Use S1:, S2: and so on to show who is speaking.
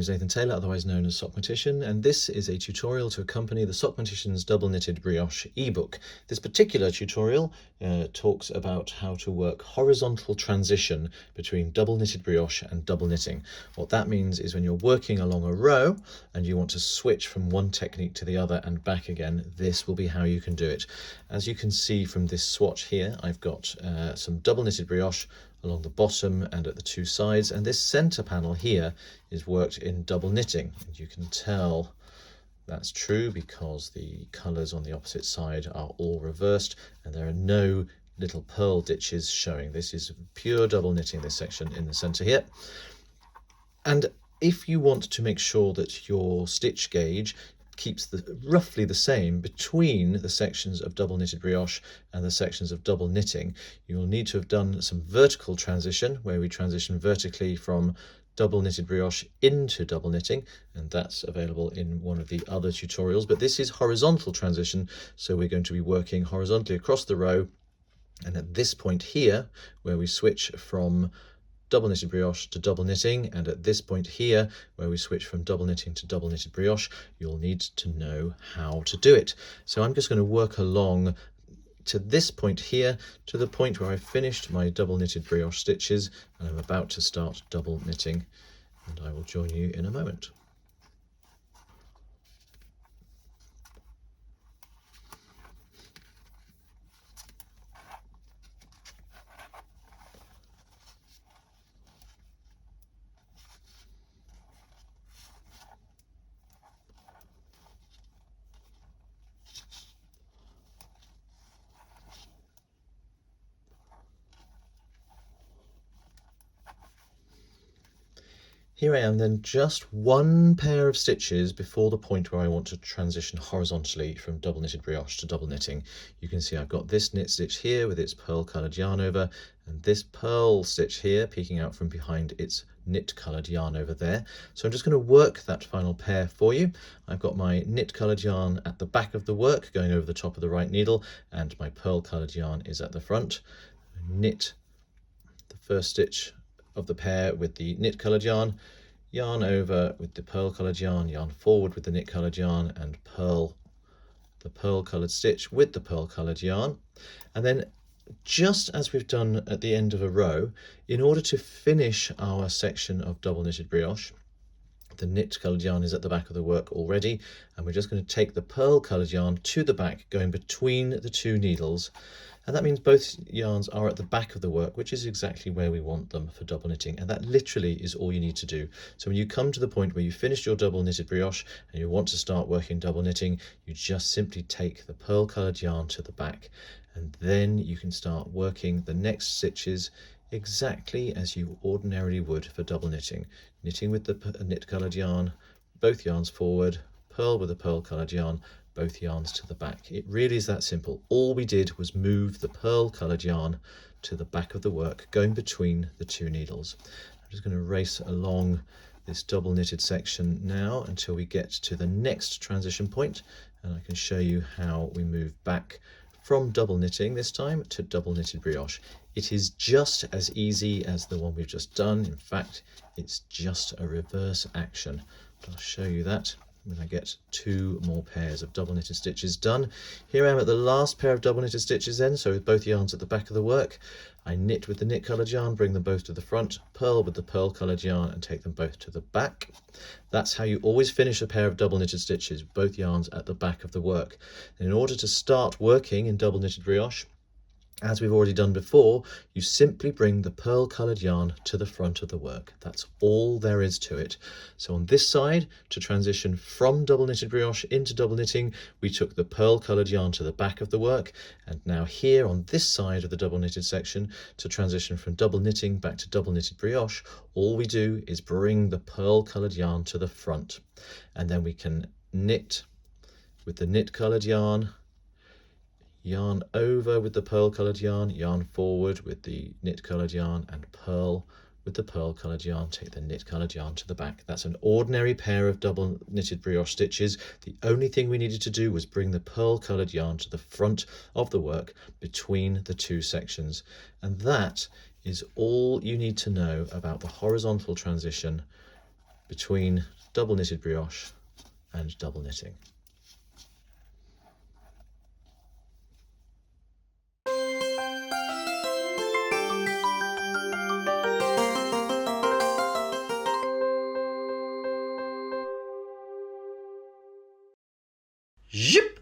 S1: name's Nathan Taylor, otherwise known as Sockmatician, and this is a tutorial to accompany the Sockmatician's Double Knitted Brioche ebook. This particular tutorial talks about how to work horizontal transition between double knitted brioche and double knitting. What that means is when you're working along a row and you want to switch from one technique to the other and back again, this will be how you can do it. As you can see from this swatch here, I've got some double knitted brioche along the bottom and at the two sides, and this center panel here is worked in double knitting, and you can tell that's true because the colors on the opposite side are all reversed and there are no little purl ditches showing. This is pure double knitting, this section in the center here. And if you want to make sure that your stitch gauge keeps roughly the same between the sections of double knitted brioche and the sections of double knitting, you will need to have done some vertical transition where we transition vertically from double knitted brioche into double knitting, and that's available in one of the other tutorials. But this is horizontal transition, so we're going to be working horizontally across the row, and at this point here where we switch from double knitted brioche to double knitting, and at this point here where we switch from double knitting to double knitted brioche, you'll need to know how to do it. So I'm just going to work along to this point here, to the point where I've finished my double knitted brioche stitches and I'm about to start double knitting, and I will join you in a moment. Here I am then, just one pair of stitches before the point where I want to transition horizontally from double knitted brioche to double knitting. You can see I've got this knit stitch here with its pearl coloured yarn over, and this pearl stitch here peeking out from behind its knit coloured yarn over there. So I'm just going to work that final pair for you. I've got my knit coloured yarn at the back of the work going over the top of the right needle, and my pearl coloured yarn is at the front. Knit the first stitch of the pair with the knit coloured yarn, yarn over with the pearl coloured yarn forward with the knit coloured yarn, and purl the pearl coloured stitch with the pearl coloured yarn. And then, just as we've done at the end of a row, in order to finish our section of double knitted brioche, the knit coloured yarn is at the back of the work already, and we're just going to take the pearl coloured yarn to the back, going between the two needles. And that means both yarns are at the back of the work, which is exactly where we want them for double knitting. And that literally is all you need to do. So when you come to the point where you've finished your double knitted brioche and you want to start working double knitting, you just simply take the pearl coloured yarn to the back, and then you can start working the next stitches exactly as you ordinarily would for double knitting. Knitting with the knit coloured yarn, both yarns forward, purl with the pearl coloured yarn, both yarns to the back. It really is that simple. All we did was move the pearl coloured yarn to the back of the work, going between the two needles. I'm just going to race along this double knitted section now until we get to the next transition point, and I can show you how we move back from double knitting this time to double knitted brioche. It is just as easy as the one we've just done. In fact, it's just a reverse action. I'll show you that when I get two more pairs of double knitted stitches done. Here I am at the last pair of double knitted stitches then, so with both yarns at the back of the work. I knit with the knit coloured yarn, bring them both to the front, purl with the pearl coloured yarn and take them both to the back. That's how you always finish a pair of double knitted stitches, both yarns at the back of the work. And in order to start working in double knitted brioche, as we've already done before, you simply bring the pearl coloured yarn to the front of the work. That's all there is to it. So on this side, to transition from double knitted brioche into double knitting, we took the pearl coloured yarn to the back of the work. And now here on this side of the double knitted section, to transition from double knitting back to double knitted brioche, all we do is bring the pearl coloured yarn to the front. And then we can knit with the knit coloured yarn over with the pearl coloured yarn forward with the knit coloured yarn, and purl with the pearl coloured yarn, take the knit coloured yarn to the back. That's an ordinary pair of double knitted brioche stitches. The only thing we needed to do was bring the pearl coloured yarn to the front of the work between the two sections. And that is all you need to know about the horizontal transition between double knitted brioche and double knitting.
S2: Zip!